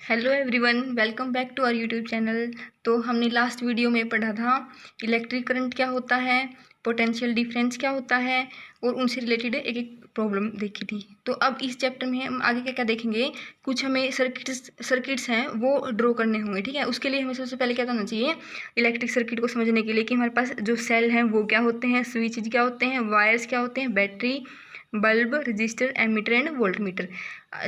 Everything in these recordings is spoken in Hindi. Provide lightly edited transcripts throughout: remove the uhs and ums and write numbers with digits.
Hello everyone, welcome back to our YouTube channel. तो हमने लास्ट वीडियो में पढ़ा था इलेक्ट्रिक करंट क्या होता है, पोटेंशियल डिफरेंस क्या होता है और उनसे रिलेटेड एक एक प्रॉब्लम देखी थी। तो अब इस चैप्टर में हम आगे क्या क्या देखेंगे। कुछ हमें सर्किट्स हैं वो ड्रॉ करने होंगे, ठीक है। उसके लिए हमें सबसे पहले क्या करना चाहिए, इलेक्ट्रिक सर्किट को समझने के लिए कि हमारे पास जो सेल हैं वो क्या होते हैं, स्विचेज क्या होते हैं, वायर्स क्या होते हैं, battery, bulb, resistor, ammeter and voltmeter.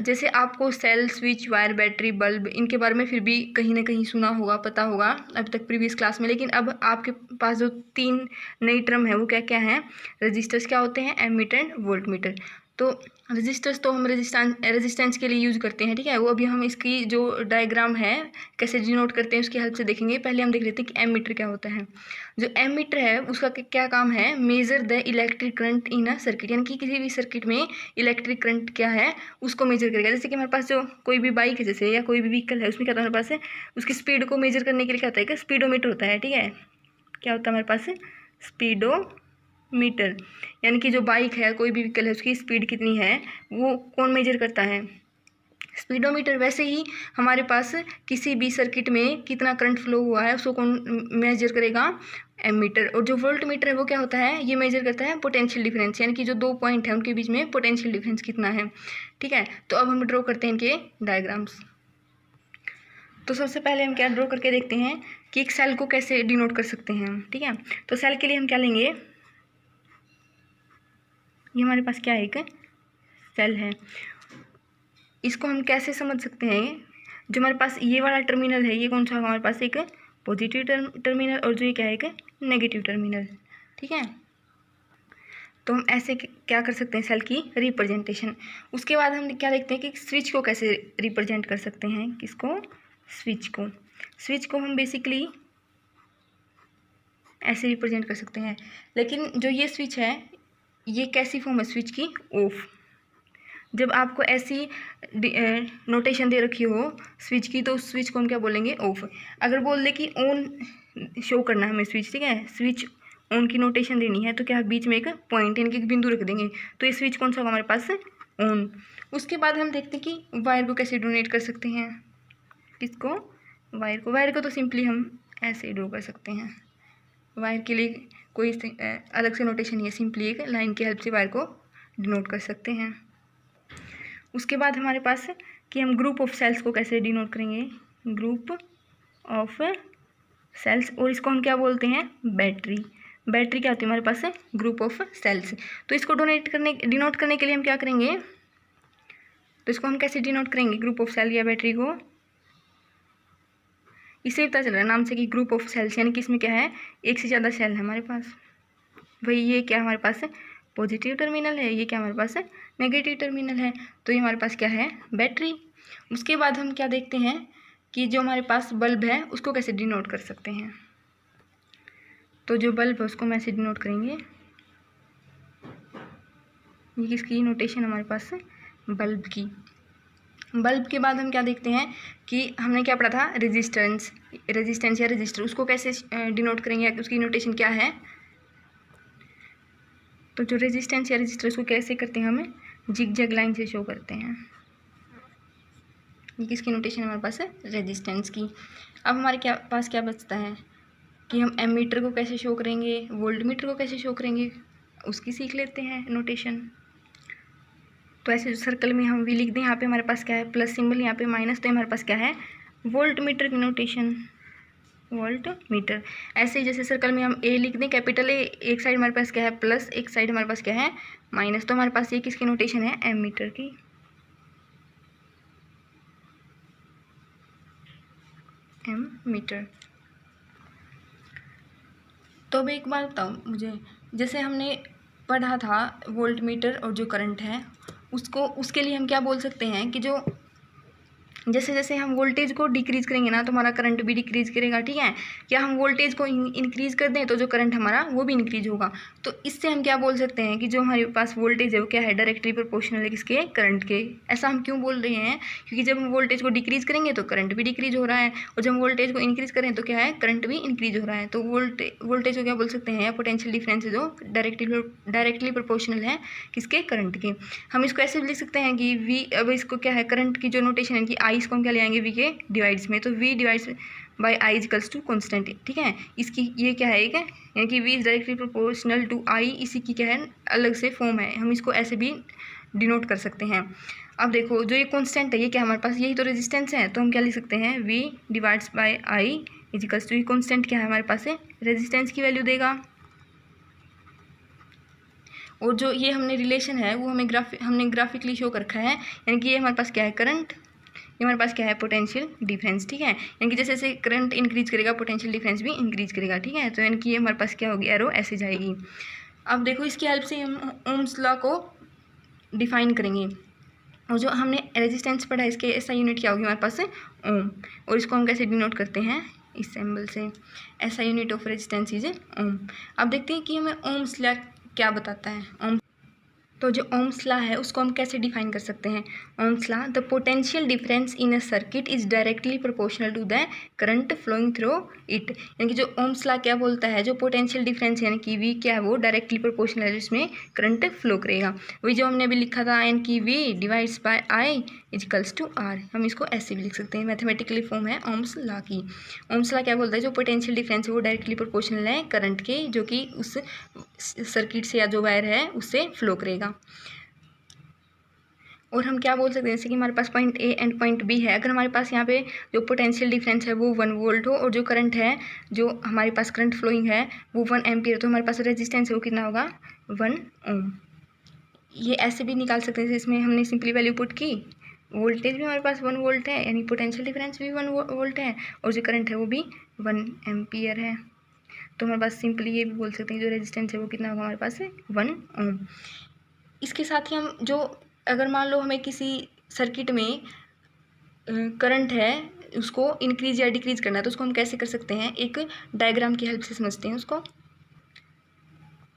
जैसे आपको cell, switch, wire, battery, bulb इनके बारे में फिर भी कहीं ना कहीं सुना होगा, पता होगा अभी तक प्रीवियस क्लास में। लेकिन अब आपके पास जो तीन नई टर्म है वो क्या क्या हैं, रजिस्टर्स क्या होते हैं, एमीटर एंड वोल्टमीटर। तो रजिस्टर्स तो हम रेजिस्टेंस के लिए यूज़ करते हैं, ठीक है। वो अभी हम इसकी जो डायग्राम है कैसे डिनोट करते हैं उसकी हेल्प से देखेंगे। पहले हम देख लेते हैं कि एमीटर क्या होता है। जो एमीटर है उसका क्या काम है, measure the electric current in a circuit, यानी कि किसी भी सर्किट में इलेक्ट्रिक करंट क्या है उसको मेजर करेगा। जैसे कि हमारे पास जो कोई भी बाइक है जैसे, या कोई भी व्हीकल है, उसमें क्या होता है हमारे पास है, उसकी स्पीड को मेजर करने के लिए क्या होता है कि स्पीडोमीटर होता है, ठीक है। क्या होता है हमारे पास, स्पीडोमीटर। यानी कि जो बाइक है, कोई भी व्हीकल है, उसकी स्पीड कितनी है वो कौन मेजर करता है, स्पीडोमीटर। वैसे ही हमारे पास किसी भी सर्किट में कितना करंट फ्लो हुआ है उसको कौन मेजर करेगा, एमीटर। और जो वोल्ट मीटर है वो क्या होता है, ये मेजर करता है पोटेंशियल डिफरेंस, यानी कि जो दो पॉइंट है उनके बीच में पोटेंशियल डिफरेंस कितना है, ठीक है। तो अब हम ड्रॉ करते हैं इनके डायग्राम्स। तो सबसे पहले हम क्या ड्रॉ करके देखते हैं कि एक सेल को कैसे डिनोट कर सकते हैं हम, ठीक है। तो सेल के लिए हम क्या लेंगे, ये हमारे पास क्या है, एक सेल है। इसको हम कैसे समझ सकते हैं, जो हमारे पास ये वाला टर्मिनल है ये कौन सा, हमारे पास एक पॉजिटिव टर्मिनल और जो ये क्या है एक नेगेटिव टर्मिनल, ठीक है। तो हम ऐसे क्या कर सकते हैं, सेल की रिप्रेजेंटेशन। उसके बाद हम क्या देखते हैं कि स्विच को कैसे रिप्रेजेंट कर सकते हैं, किसको, स्विच को हम बेसिकली ऐसे रिप्रेजेंट कर सकते हैं। लेकिन जो ये स्विच है ये कैसी फॉर्म है स्विच की, ऑफ। जब आपको ऐसी नोटेशन दे रखी हो स्विच की तो उस स्विच को हम क्या बोलेंगे, ऑफ। अगर बोल दे कि ऑन शो करना है हमें स्विच, ठीक है, स्विच ऑन की नोटेशन देनी है तो क्या बीच में एक पॉइंट यानी कि एक बिंदु रख देंगे, तो ये स्विच कौन सा होगा हमारे पास, ऑन। उसके बाद हम देखते हैं कि वायर को कैसे डोनेट कर सकते हैं, किसको, वायर को तो सिंपली हम ऐसे ड्रॉ कर सकते हैं। वायर के लिए कोई अलग से नोटेशन नहीं है, सिंपली एक लाइन की हेल्प से वायर को डिनोट कर सकते हैं। उसके बाद हमारे पास है कि हम ग्रुप ऑफ सेल्स को कैसे डिनोट करेंगे, ग्रुप ऑफ सेल्स, और इसको हम क्या बोलते हैं, बैटरी। बैटरी क्या होती है हमारे पास है, ग्रुप ऑफ सेल्स। तो इसको डिनोट करने के लिए हम क्या करेंगे, तो इसको हम कैसे डिनोट करेंगे, ग्रुप ऑफ सेल या बैटरी को, इससे पता चल रहा है नाम से कि ग्रुप ऑफ सेल्स, यानी कि इसमें क्या है, एक से ज़्यादा सेल है हमारे पास। भाई ये क्या हमारे पास है, पॉजिटिव टर्मिनल है, ये क्या हमारे पास है, नेगेटिव टर्मिनल है, तो ये हमारे पास क्या है, बैटरी। उसके बाद हम क्या देखते हैं कि जो हमारे पास बल्ब है उसको कैसे डिनोट कर सकते हैं। तो जो बल्ब है उसको हम ऐसे डिनोट करेंगे, ये किसकी नोटेशन हमारे पास है, बल्ब की। बल्ब के बाद हम क्या देखते हैं कि हमने क्या पढ़ा था, रेजिस्टेंस या रजिस्टर, उसको कैसे डिनोट करेंगे, उसकी नोटेशन क्या है। तो जो रेजिस्टेंस या रजिस्टर उसको कैसे करते हैं, हमें जिग जैग लाइन से शो करते हैं। ये किसकी नोटेशन हमारे पास है, रेजिस्टेंस की। अब हमारे पास क्या बचता है कि हम एमीटर को कैसे शो करेंगे, वोल्टमीटर को कैसे शो करेंगे, उसकी सीख लेते हैं नोटेशन। तो ऐसे सर्कल में हम भी लिख दें, यहाँ पे हमारे पास क्या है, प्लस सिंबल, यहाँ पे माइनस, तो हमारे पास क्या है, वोल्टमीटर की नोटेशन, वोल्ट मीटर। ऐसे ही जैसे सर्कल में हम ए लिख दें, कैपिटल ए, एक साइड हमारे पास क्या है प्लस, एक साइड हमारे पास क्या है माइनस, तो हमारे पास ये किसकी नोटेशन है, एम मीटर की, एम मीटर। तो अब एक बात बताओ मुझे, जैसे हमने पढ़ा था वोल्ट मीटर और जो करंट है उसके लिए हम क्या बोल सकते हैं कि जो जैसे जैसे हम वोल्टेज को डिक्रीज़ करेंगे ना तो हमारा करंट भी डिक्रीज़ करेगा, ठीक है। या हम वोल्टेज को इंक्रीज़ कर दें तो जो करंट हमारा वो भी इंक्रीज होगा। तो इससे हम क्या बोल सकते हैं कि जो हमारे पास वोल्टेज है वो क्या है, डायरेक्टली प्रोपोर्शनल है किसके, करंट के। ऐसा हम क्यों बोल रहे हैं, क्योंकि जब हम वोल्टेज को डिक्रीज़ करेंगे तो करंट भी डिक्रीज हो रहा है, और जब हम वोल्टेज को इंक्रीज़ करें तो क्या है, करंट भी इंक्रीज हो रहा है। तो वोल्टेज को क्या बोल सकते हैं, पोटेंशियल डिफरेंस है जो डायरेक्टली प्रोपोर्शनल है किसके, करंट के। हम इसको ऐसे भी लिख सकते हैं कि वी, अब इसको क्या है, करंट की जो नोटेशन है कि आई इसको हम क्या ले आएंगे वी के डिवाइड्स में, तो V divides by I equals to constant, ठीक है। इसकी ये क्या है एक, यानी कि V is directly proportional to I, इसी की क्या है अलग से फॉर्म है, हम इसको ऐसे भी डिनोट कर सकते हैं। अब देखो जो ये कॉन्स्टेंट है ये क्या हमारे पास यही तो रेजिस्टेंस है, तो हम क्या लिख सकते हैं V divides by I equals to, ये कॉन्स्टेंट क्या है हमारे पास है रेजिस्टेंस की वैल्यू देगा। और जो ये हमने रिलेशन है वो हमने ग्राफिकली शो कर रखा है, यानी कि ये हमारे पास क्या है करंट, ये हमारे पास क्या है पोटेंशियल डिफरेंस, ठीक है। यानी कि जैसे जैसे करंट इंक्रीज करेगा पोटेंशियल डिफरेंस भी इंक्रीज करेगा, ठीक है। तो यानी कि ये हमारे पास क्या होगी एरो ऐसे जाएगी। अब देखो इसकी हेल्प से हम ओम्स लॉ को डिफाइन करेंगे, और जो हमने रेजिस्टेंस पढ़ा है इसके ऐसा यूनिट क्या होगी हमारे पास ओम, और इसको हम कैसे डिनोट करते हैं इस सिंबल से, ऐसा यूनिट ऑफ रेजिस्टेंस इज ओम। अब देखते हैं कि हमें ओम्स लॉ क्या बताता है। ओम तो जो ओम्स लॉ है उसको हम कैसे डिफाइन कर सकते हैं। Ohm's law, the potential difference in a circuit is directly proportional to the current flowing through it, यानी कि जो ओम्स लॉ क्या बोलता है जो पोटेंशियल डिफरेंस यानी कि वी क्या है वो डायरेक्टली प्रोपोर्शनल है जिसमें करंट फ्लो करेगा। वही जो हमने अभी लिखा था यानी कि V divides by I equals to R, हम इसको ऐसे भी लिख सकते हैं, मैथमेटिकली फॉर्म है ओम्स लॉ की। ओम्स लॉ क्या बोलता है जो पोटेंशियल डिफरेंस है वो डायरेक्टली प्रोपोर्शनल है करंट के, जो कि उस सर्किट से या जो वायर है उससे फ्लो करेगा। और हम क्या बोल सकते हैं जैसे कि हमारे पास point A and point B है, अगर हमारे पास यहाँ पे जो पोटेंशियल डिफरेंस है वो 1 वोल्ट हो और जो करंट है जो हमारे पास करंट फ्लोइंग है वो 1 एम्पियर, तो हमारे पास रेजिस्टेंस है वो कितना होगा 1 ओम। ये ऐसे भी निकाल सकते हैं जैसे इसमें हमने सिंपली वैल्यू पुट की, वोल्टेज भी हमारे पास 1 वोल्ट है यानी पोटेंशियल डिफरेंस भी 1 वोल्ट है और जो करंट है वो भी 1 एम्पियर है, तो हमारे पास सिंपली ये भी बोल सकते हैं जो रेजिस्टेंस है वो कितना होगा हमारे पास 1 ओम। इसके साथ ही हम जो अगर मान लो हमें किसी सर्किट में करंट है उसको इंक्रीज या डिक्रीज करना है तो उसको हम कैसे कर सकते हैं, एक डायग्राम की हेल्प से समझते हैं उसको।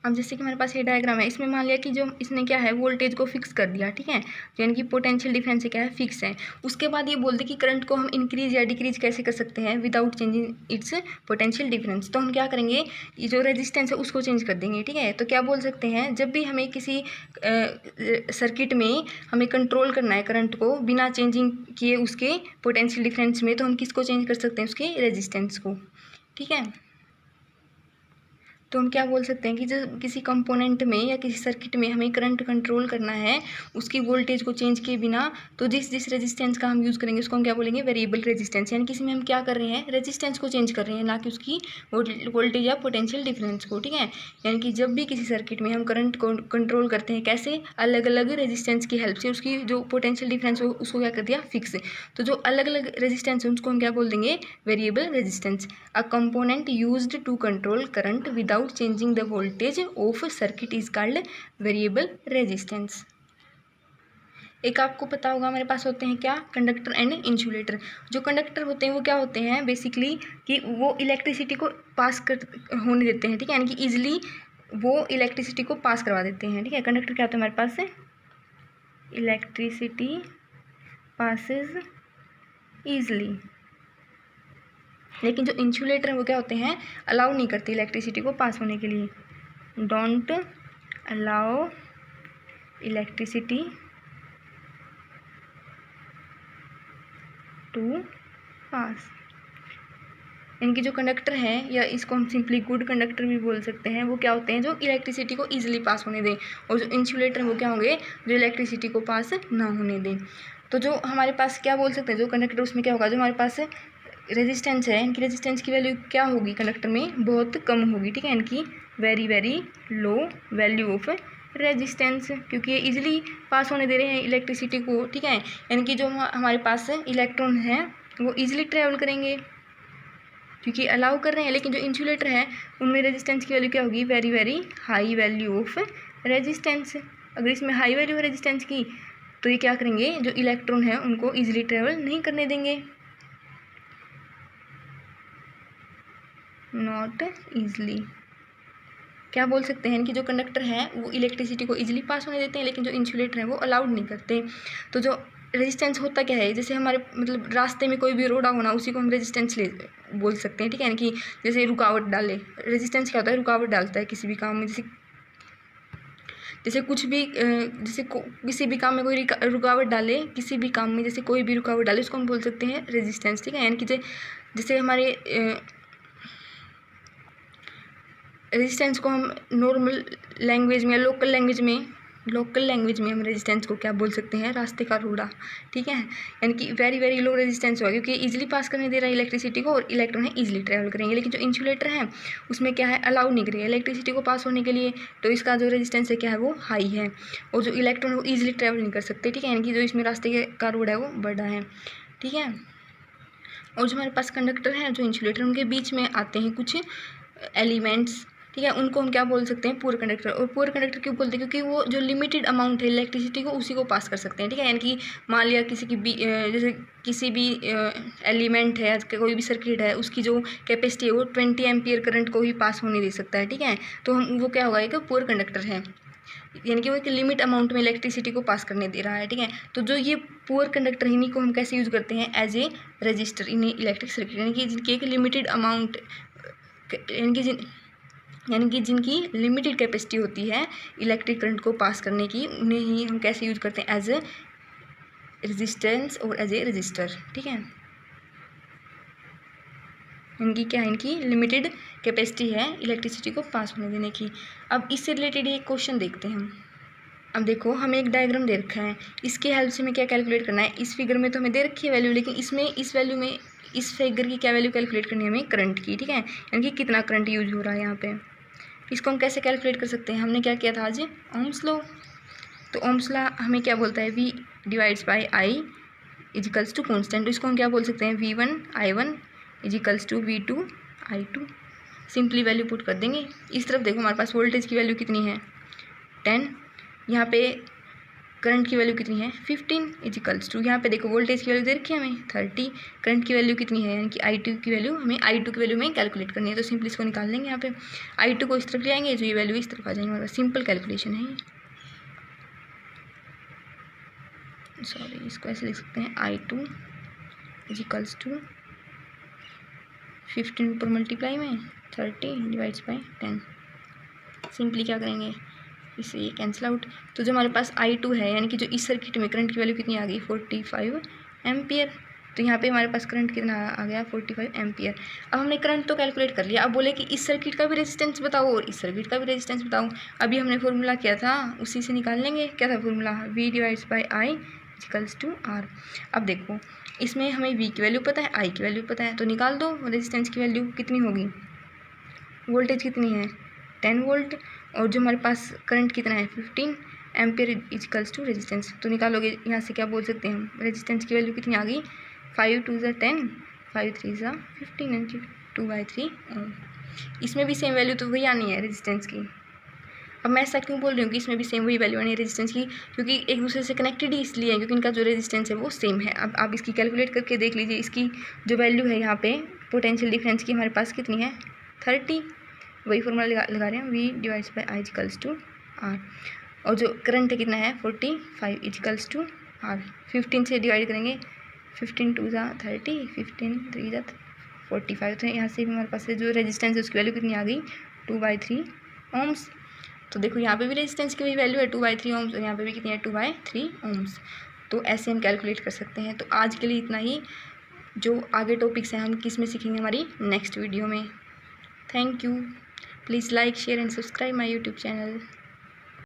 अब जैसे कि हमारे पास ये डायग्राम है, इसमें मान लिया कि जो इसने क्या है वोल्टेज को फिक्स कर दिया, ठीक है, यानी कि पोटेंशियल डिफरेंस क्या है फिक्स है। उसके बाद ये बोलते कि करंट को हम इंक्रीज या डिक्रीज कैसे कर सकते हैं without changing it's potential difference, तो हम क्या करेंगे ये जो रेजिस्टेंस है उसको चेंज कर देंगे, ठीक है। तो क्या बोल सकते हैं जब भी हमें किसी सर्किट में हमें कंट्रोल करना है करंट को बिना चेंजिंग किए उसके पोटेंशियल डिफरेंस में, तो हम किसको चेंज कर सकते हैं उसके रेजिस्टेंस को, ठीक है। तो हम क्या बोल सकते हैं कि जब किसी कंपोनेंट में या किसी सर्किट में हमें करंट कंट्रोल करना है उसकी वोल्टेज को चेंज किए बिना, तो जिस जिस रेजिस्टेंस का हम यूज़ करेंगे उसको हम क्या बोलेंगे वेरिएबल रेजिस्टेंस, यानी कि इसमें हम क्या कर रहे हैं रेजिस्टेंस को चेंज कर रहे हैं ना कि उसकी वोल्टेज या पोटेंशियल डिफरेंस को, ठीक है। यानी कि जब भी किसी सर्किट में हम करंट को कंट्रोल करते हैं कैसे अलग अलग रेजिस्टेंस की हेल्प से, उसकी जो पोटेंशियल डिफरेंस हो उसको क्या कर दिया फिक्स, तो जो अलग अलग रेजिस्टेंस है उसको हम क्या बोल देंगे variable resistance. A component used to control current without changing the voltage of circuit is called variable resistance। एक आपको पता होगा हमारे पास होते हैं क्या कंडक्टर एंड इंसुलेटर। जो कंडक्टर होते हैं वो क्या होते हैं बेसिकली कि वो इलेक्ट्रिसिटी को पास कर होने देते हैं, ठीक है, यानी कि ईजिली वो इलेक्ट्रिसिटी को पास करवा देते हैं, ठीक है। कंडक्टर क्या होता है हमारे पास से इलेक्ट्रिसिटी पासेज ईजिली, लेकिन जो इंसुलेटर है वो क्या होते हैं अलाउ नहीं करते इलेक्ट्रिसिटी को पास होने के लिए, डोंट अलाउ इलेक्ट्रिसिटी टू पास। इनकी जो कंडक्टर है या इसको हम सिंपली गुड कंडक्टर भी बोल सकते हैं, वो क्या होते हैं जो इलेक्ट्रिसिटी को ईजिली पास होने दें, और जो इंसुलेटर वो क्या होंगे जो इलेक्ट्रिसिटी को पास ना होने दें। तो जो हमारे पास क्या बोल सकते हैं जो कंडक्टर उसमें क्या होगा जो हमारे पास रेजिस्टेंस है इनकी रेजिस्टेंस की वैल्यू क्या होगी कंडक्टर में बहुत कम होगी, ठीक है, इनकी very very low value of resistance, क्योंकि ये इजीली पास होने दे रहे हैं इलेक्ट्रिसिटी को, ठीक है। यानी कि जो हमारे पास इलेक्ट्रॉन है वो इजीली ट्रेवल करेंगे क्योंकि अलाउ कर रहे हैं, लेकिन जो इंसुलेटर है उनमें रेजिस्टेंस की वैल्यू क्या होगी very very high value of resistance. अगर इसमें हाई वैल्यू है रेजिस्टेंस की तो ये क्या करेंगे जो इलेक्ट्रॉन है उनको ईजिली ट्रेवल नहीं करने देंगे, नॉट ईजली। क्या बोल सकते हैं कि जो कंडक्टर है वो इलेक्ट्रिसिटी को ईजिली पास होने देते हैं, लेकिन जो इंसुलेटर है वो अलाउड नहीं करते। तो जो रेजिस्टेंस होता क्या है जैसे हमारे मतलब रास्ते में कोई भी रोड़ा होना उसी को हम रेजिस्टेंस ले बोल सकते हैं, ठीक है, यानी कि जैसे रुकावट डाले, रेजिस्टेंस क्या होता है रुकावट डालता है किसी भी काम में, जैसे जैसे कुछ भी जैसे किसी भी काम में कोई रुकावट डाले, किसी भी काम में जैसे कोई भी रुकावट डाले, उसको हम बोल सकते हैं रेजिस्टेंस, ठीक है। यानी कि जैसे हमारे रेजिस्टेंस को हम नॉर्मल लैंग्वेज में या लोकल लैंग्वेज में हम रेजिस्टेंस को क्या बोल सकते हैं, रास्ते का रोड़ा, ठीक है। यानी कि वेरी वेरी लो रेजिस्टेंस होगा क्योंकि इजीली पास करने दे रहा है इलेक्ट्रिसिटी को और इलेक्ट्रॉन है ईजिली ट्रैवल करेंगे। लेकिन जो इंसुलेटर है उसमें क्या है, अलाउ नहीं करेगा इलेक्ट्रिसिटी को पास होने के लिए, तो इसका जो रेजिस्टेंस है क्या है, वो हाई है और जो इलेक्ट्रॉन है वो ईजिली ट्रैवल नहीं कर सकते, ठीक है। यानी कि जो इसमें रास्ते का रोड है वो बड़ा है, ठीक है। और जो हमारे पास कंडक्टर है, जो इंसुलेटर, उनके बीच में आते हैं कुछ एलिमेंट्स, ठीक है। उनको हम क्या बोल सकते हैं, पुअर कंडक्टर। और पुअर कंडक्टर क्यों बोलते हैं, क्योंकि वो जो लिमिटेड अमाउंट है इलेक्ट्रिसिटी को उसी को पास कर सकते हैं, ठीक है। यानी कि मान लिया किसी की भी जैसे किसी भी एलिमेंट है, कोई भी सर्किट है, उसकी जो कैपेसिटी है वो 20 एम्पियर करंट को ही पास होने दे सकता है, ठीक है। तो हम वो क्या होगा, एक पुअर कंडक्टर है, यानी कि वो एक लिमिट अमाउंट में इलेक्ट्रिसिटी को पास करने दे रहा है, ठीक है। तो जो ये पुअर कंडक्टर, इन्हीं को हम कैसे यूज़ करते हैं, as a resistor in electric circuit. यानी कि जिनकी एक लिमिटेड अमाउंट, यानी कि जिनकी लिमिटेड कैपेसिटी होती है इलेक्ट्रिक करंट को पास करने की, उन्हें ही हम कैसे यूज़ करते हैं, एज ए रेजिस्टेंस और एज ए रजिस्टर, ठीक है। इनकी क्या है, इनकी लिमिटेड कैपेसिटी है इलेक्ट्रिसिटी को पास होने देने की। अब इससे रिलेटेड एक क्वेश्चन देखते हैं हम। अब देखो, हमें एक डायग्राम दे रखा है, इसके हेल्प से हमें क्या कैलकुलेट करना है। इस फिगर में तो हमें दे रखी है वैल्यू, लेकिन इसमें इस वैल्यू में इस फिगर की क्या वैल्यू कैलकुलेट करनी है हमें, करंट की, ठीक है। यानी कि कितना करंट यूज हो रहा है यहाँ पे। इसको हम कैसे कैलकुलेट कर सकते हैं, हमने क्या किया था आज, ओम्स लॉ। तो ओम्स लॉ हमें क्या बोलता है, V divides by I equals to constant. तो इसको हम क्या बोल सकते हैं, V1 I1 equals to V2 I2। Simply value put कर देंगे। इस तरफ देखो, हमारे पास वोल्टेज की वैल्यू कितनी है, 10। यहाँ पे करंट की वैल्यू कितनी है, 15 इजिकल्स टू, यहाँ पे देखो वोल्टेज की वैल्यू दे रखी है हमें 30, करंट की वैल्यू कितनी है, यानी कि I2 की वैल्यू, हमें I2 की वैल्यू में कैलकुलेट करनी है। तो सिंपली इसको निकाल लेंगे। यहाँ पे I2 को इस तरफ ले आएंगे, जो ये वैल्यू इस तरफ आ जाएंगे। हमारा सिंपल कैलकुलेशन है ये, सॉरी, इसको ऐसे लिख सकते हैं, I2 इजिकल्स टू 15 ऊपर मल्टीप्लाई में 30 डिवाइड्स बाई 10। सिंपली क्या करेंगे, इससे ये कैंसिल आउट। तो जो हमारे पास I2 है, यानी कि जो इस सर्किट में करंट की वैल्यू कितनी आ गई, 45 एम्पियर। तो यहाँ पे हमारे पास करंट कितना आ गया, 45 एम्पियर। अब हमने करंट तो कैलकुलेट कर लिया, अब बोले कि इस सर्किट का भी रेजिस्टेंस बताओ और इस सर्किट का भी रेजिस्टेंस बताओ। अभी हमने फॉर्मूला किया था, उसी से निकाल लेंगे। क्या था formula, V divides by I equals to R। अब देखो, इसमें हमें V की वैल्यू पता है, I की वैल्यू पता है, तो निकाल दो रेजिस्टेंस की वैल्यू कितनी होगी। वोल्टेज कितनी है, 10 वोल्ट, और जो हमारे पास करंट कितना है, 15 एम्पियर इजिकल्स टू रेजिस्टेंस। तो निकालोगे यहाँ से क्या बोल सकते हैं हम, रेजिस्टेंस की वैल्यू कितनी आ गई, 5 2 ज़ा 10, 5 3 ज़ा 15, यानी कि 2/3 ओम। इसमें भी सेम वैल्यू तो वही आनी है रेजिस्टेंस की। अब मैं ऐसा क्यों बोल रही हूँ कि इसमें भी सेम वही वैल्यू आनी है रेजिस्टेंस की, क्योंकि एक दूसरे से कनेक्टेड ही इसलिए है क्योंकि इनका जो रेजिस्टेंस है वो सेम है। अब आप इसकी कैलकुलेट करके देख लीजिए, इसकी जो वैल्यू है यहाँ पे पोटेंशियल डिफरेंस की हमारे पास कितनी है, 30। वही फॉर्मूला लगा रहे हैं, V divides by I equals to R। और जो करंट है कितना है, 45 इजिकल्स टू R। 15 से डिवाइड करेंगे, 15 2 ज़ा 30, 15 3 ज़ा 45। तो यहाँ से हमारे पास जो रेजिस्टेंस है उसकी वैल्यू कितनी आ गई, 2/3 ओम्स। तो देखो यहाँ पे भी रेजिस्टेंस की वही वैल्यू है 2/3 ओम्स, और यहाँ पे भी कितनी है, 2/3 ओम्स। तो ऐसे हम कैलकुलेट कर सकते हैं। तो आज के लिए इतना ही। जो आगे टॉपिक्स हैं हम किस में सीखेंगे हमारी नेक्स्ट वीडियो में। Thank you. Please like, share and subscribe my YouTube channel.